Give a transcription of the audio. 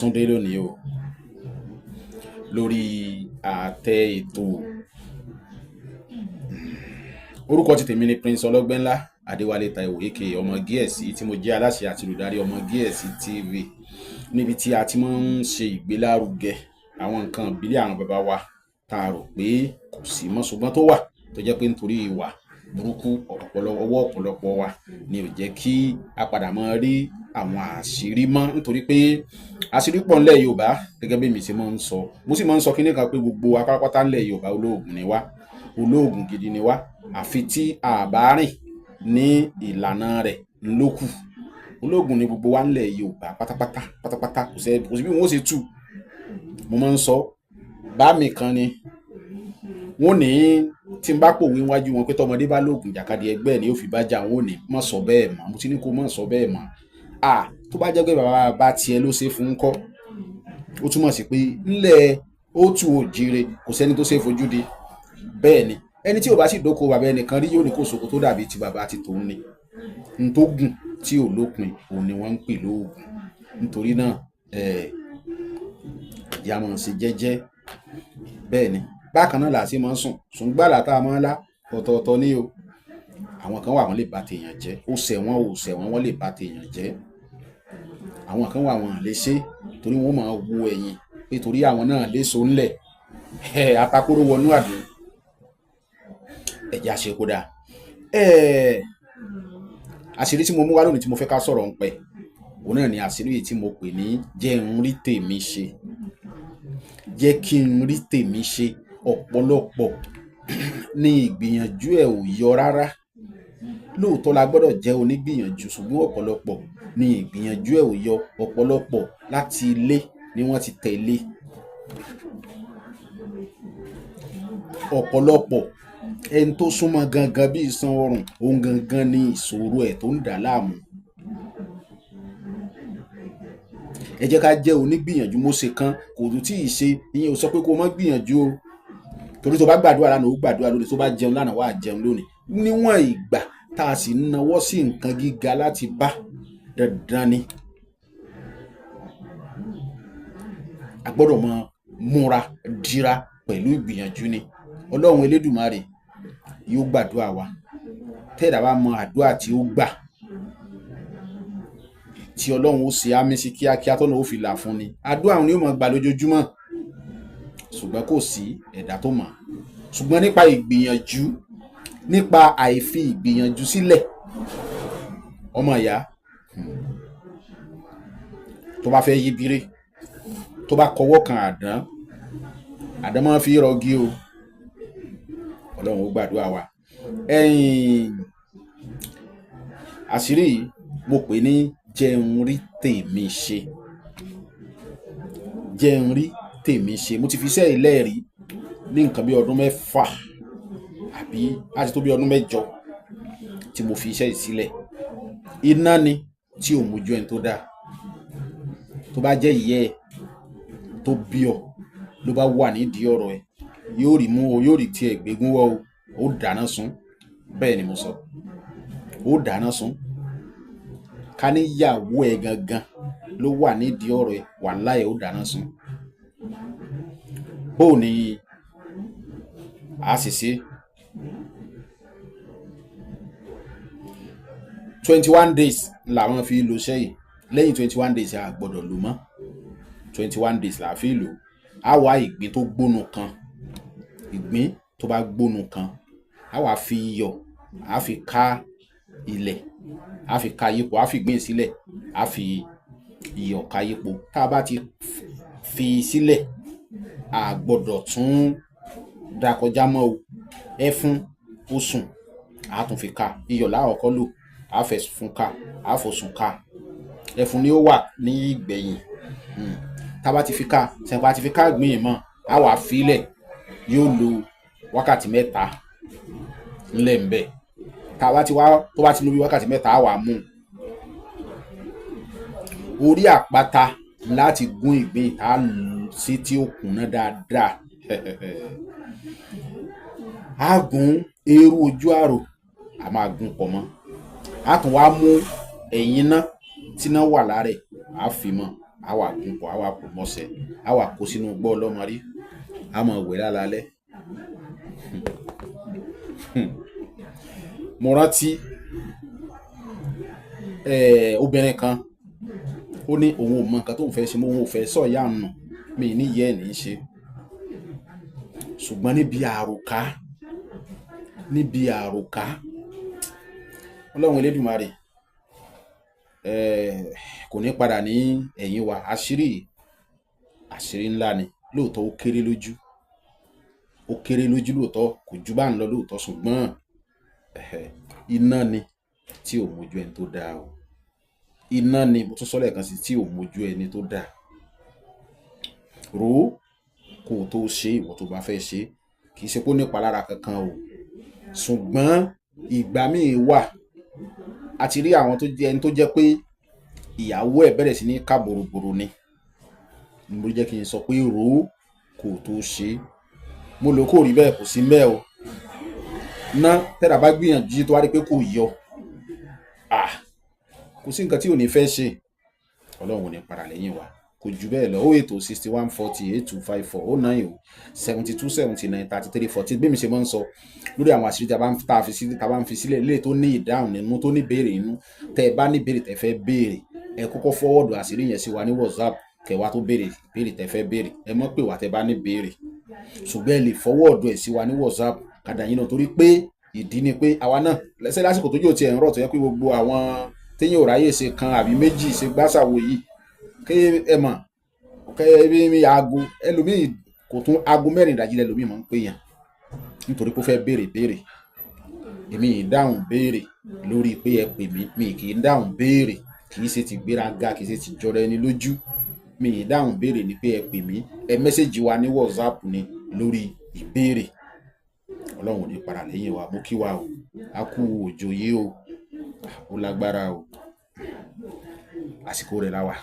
Túndé lónìí o lórí àtẹ ètò. Orúkọ ti tèmi ni Prince Ọlọ́gbẹ́nlá Adéwálé Táíwò aka ọmọ Gíẹ̀sì tí mo jẹ́ aláṣẹ àti olùdarí ọmọ Gíẹ̀sì TV, níbi tí a ti máa ń ṣe ìgbélárugẹ àwọn nǹkan ìbílẹ̀ àwọn bàbá wa tá a rò pé kò sí mọ́ ṣùgbọ́n tó wà, tó jẹ́ pé nítorí ìwà burúkú ọwọ́ ọ̀pọ̀lọpọ̀ wa ni ò jẹ́ kí a padà máa rí àwọn àṣírí mọ́, nítorí pé àṣírí pọ̀ ńlẹ̀ Yorùbá gẹ́gẹ́ bí mi ṣe máa ń sọ. Mo sì máa ń sọ kíní kan pé gbogbo apárápátá ńlẹ̀ Yorùbá olóògùn ni wá, olóògùn gidi ni wá, àfi tí a bá rìn ní ìlànà rẹ̀ ńlókù. Olóògùn ni gbogbo wa ńlẹ̀ Yorùbá pátápátá, kò sí bí wọ́n ó ṣe tú. Mo máa ń sọ bá mi kan ni wọ́n ní tí n bá pòwe wájú wọn pé tọmọdé bá lóògùn jàkadì ẹgbẹ́ ẹ̀ ni ó fi bá jà, wọn ò ní má sọ bẹ́ẹ̀ mọ́. Mo ti ní kó má sọ bẹ́ẹ̀ mọ́. Tó bá jẹ́ pé bàbá bá tiẹ̀ ló ṣe fún kọ́, ó túmọ̀ sí pé ńlẹ̀ ó tù ó jíire, kò sẹ́ni tó ṣe fojú di. Bẹ́ẹ̀ ni ẹni tí ò bá sì dóko bàbá ẹnìkan rí yóò ní kó soko tó dàbí ti bàbá ti tòun ni. N tó gùn tí ò lópin òun ni wọ́n ń pè lóògùn. Nítorí náà ìyá máa ń ṣe jẹ́jẹ́. Bẹ́ẹ̀ ni bákan náà là sí máa ń sùn gbàlà tá a máa ń lá ọ̀tọ̀ọ̀tọ̀ ní o. Àwọn kan wà wọ́n lè bá tèèyàn jẹ́, ó ṣẹ̀wọ̀n wọ́n lè bá tèèyàn jẹ́. Àwọn kan wà wọ́n lè ṣe torí wọ́n máa wo ẹ̀yìn pé torí àwọn náà lè so ńlẹ̀. Atakóró wọnú àdó ẹ̀já ṣe kó dáa. Àṣírí tí mo mú wá lónìí tí mo fẹ́ ká sọ̀rọ̀ ń pẹ́, òun náà ni àṣírí yìí tí mo pè ní jẹ́ n rí tèmi ṣe. Jẹ́ kí n rí tèmi ṣe. Ọ̀pọ̀lọpọ̀ ní ìgbìyànjú ẹ̀ ò yọ rárá. Lóòótọ́ la gbọ́dọ̀ jẹ́ onígbìyànjú, ṣùgbọ́n ọ̀pọ̀lọpọ̀ ní ìgbìyànjú ẹ̀ ò yọ. Ọ̀pọ̀lọpọ̀ láti ilé ni wọ́n ti tẹ̀lé. Ọ̀pọ̀lọpọ̀ ẹni tó súnmọ́ gangan bí iṣan ọrùn, òun gangan ni ìṣòro ẹ̀ tó ń dà láàmú. Ẹ jẹ́ ká jẹ́ onígbìyànjú. Mo ṣe kan kò tún tí ì ṣe, ìyẹn ò sọ pé kó má gbìyànjú o. Torí tó bá gbàdúrà lánàá ó gbàdúrà lónìí, tó bá jẹun lánàá wà á jẹun lónìí. Níwọ̀n ìgbà tá a sì ń nawọ́ sí nǹkan gíga láti bá, dandan ni a gbọ́dọ̀ máa múra dira pẹ̀lú ìgbìyànjú ni. Ọlọ́run Elédùmarè yóò gbàdúrà wa. Tẹ́ẹ̀dá bá mọ àdúrà tí ó gbà, tí Ọlọ́run ó ṣe àmì sí kíákíá tọ́nà ó fi là fún ni. Àdúrà òun ni ó máa gbà lójoojúmọ́, ṣùgbọ́n kò sí ẹ̀dá tó mọ̀. Ṣùgbọ́n nípa ìgbìyànjú, nípa àìfi ìgbìyànjú sílẹ̀, ọmọ ìyá tó bá fẹ́ yí bíré, tó bá kọwọ́ kan àdán máa fi rọgí o. Ọlọ́run ó gbàdúrà wa. Àṣírí yìí mo pè ní jẹ́ n rí tèmi ṣe. Jẹ́ n rí tèmi ṣe. Mo ti fi iṣẹ́ ilé rí ní nǹkan bí ọdún 6 àbí láti tó bí ọdún 8 tí mo fi iṣẹ́ yìí sílẹ̀. Iná ni tí ò mójú ẹni tó dáa. Tó bá jẹ́ ìyá ẹ̀ tó bí ọ ló bá wà nídìí ọ̀rọ̀ ẹ̀, yóò rí mú o, yóò rí tiẹ̀ gbégún wọ́ o, ó dáná sun. Bẹ́ẹ̀ ni mo sọ, ó dáná sun. Ká ní ìyàwó ẹ̀ gangan ló wà nídìí ọ̀rọ̀ ẹ̀, wàláhì ó dáná sun. Bó ni a sì ṣe 21 days làwọn fi lò sẹ́yìn. Lẹ́yìn 21 days a gbọ́dọ̀ lò mọ́. 21 days là fi lò. A wá ìgbín tó gbónu kan, ìgbín tó bá gbónu kan, a wá fi iyọ̀, a fi ká ilẹ̀, a fi ká yípo, a fi gbìn sílẹ̀, a fi iyọ̀ ká yípo. Tá a bá ti fi sílẹ̀, a gbọ́dọ̀ tún dá kọjá mọ́ o. Ẹfun ó sùn, a tún fi ká. Iyọ̀ láàkọ́kọ́ lò, a fẹ́ fún ká, a fòsùn ká. Ẹfun ni ó wà ní ìgbẹ̀yìn. Tá bá ti fi ká, sẹ́ńpá ti fi ká gbìn mọ́, a wá fílẹ̀, yóò lo wákàtí 3 ńlẹ̀ ńbẹ̀. Tá bá ti wá, tó bá ti lo bí wákàtí 3, a wá mú orí àpáta láti gún ìgbín tá sí tí ó kúnná dáadáa. A gún eérú ojú àrò, a máa gún pọ̀ mọ́. A tún wá mú ẹ̀yìn náà tí náà wà lára ẹ̀, a fi mọ́. á wà gùn pọ̀ á wà pò mọ́sẹ̀ á wà kó sínú gbọ́ ọlọ́mọ rí á mọ̀ wẹ̀ lálálẹ́. Mo rántí obìnrin kan ó ní òun ò mọ nǹkan tóun fẹ́ ṣe mọ́, òun ò fẹ́ sọ ìyá nù mí ní yẹ́ ẹ̀ ní í ṣe, ṣùgbọ́n níbi àròká Ọlọ́run Elédùmarè kò ní padà ní ẹ̀yìn wa. Àṣírí ńlá ni lóòótọ́, ó kéré lójú lóòótọ́, kò jù bá ń lọ lóòótọ́, ṣùgbọ́n iná ni tí ò mójú ẹni tó dáa o. Iná ni, mo tún sọ lẹ́ẹ̀kan sí, tí ò mójú ẹni tó dáa. Rò ó kó o tó ṣe, ìwọ tó bá fẹ́ ṣe, kì í ṣe pé ó ní ìpalára kankan o, ṣùgbọ́n ìgbà míì wà a ti rí àwọn tó jẹ́ ẹni tó jẹ́ pé ìyàwó ẹ̀ bẹ̀rẹ̀ sí ní ká bòròbòrò ni mo jẹ́ kí n sọ pé rò ó kó o tó ṣe. Mo lò kó rí bẹ́ẹ̀, kò sí mbẹ́ o. Ná tẹ́dà bá gbìyànjú tó wá rí pé kò yọ, kò sí nǹkan tí ò ní fẹ́ ṣe. Ọlọ́run ò ní para lẹ́yìn wa, kò jù bẹ́ẹ̀ lọ. 08061408254 09072793340 bí mi ṣe máa ń sọ lórí àwọn àṣírí tá a bá ń fi sílẹ̀ lè tó ní ìdáhùn nínú, tó ní béèrè nínú. Tẹ́ ẹ bá ní béèrè tẹ́ fẹ́ béèrè, ẹ kọ́kọ́ fọwọ́dù àṣírí yẹn sí wa ní WhatsApp, kẹ́ wá tó béèrè tẹ́ fẹ́ béèrè. Ẹ mọ̀ pé wà tẹ́ bá ní béèrè, ṣùgbọ́n ẹ lè fọwọ́dù ẹ̀ sí wa ní WhatsApp kàdà yín náà, torí pé ìdí ni pé àwa náà lẹ́sẹ̀ lásìkò tó yóò ti ẹ̀ ń rọ̀ tó yẹ pé gbogbo àwọn téèyàn ò ráyè ṣe kan àbí méjì ṣe gbàṣàwò yìí kí ẹ mọ̀ kẹ́ aago ẹlòmíì kò tún aago 4 ìdájí lẹ́lòmíì máa ń pè yàn nítorí pé ó fẹ́ béèrè. Èmi ì dáhùn béèrè lórí pé ẹ pè mí, mi kì í dáhùn béèrè, kì í ṣe ti gbéraga, kì í ṣe ti jọra ẹni lójú. Mi ì dáhùn béèrè ni pé ẹ pè mí, ẹ mẹ́sẹ̀jì wa ní WhatsApp ni lórí ìbéèrè. Ọlọ́run ò ní para lẹ́yìn wa. Mo kí wa o, a kú òjò yìí o, ó lágbára o, àsìkò rẹ̀ la wà.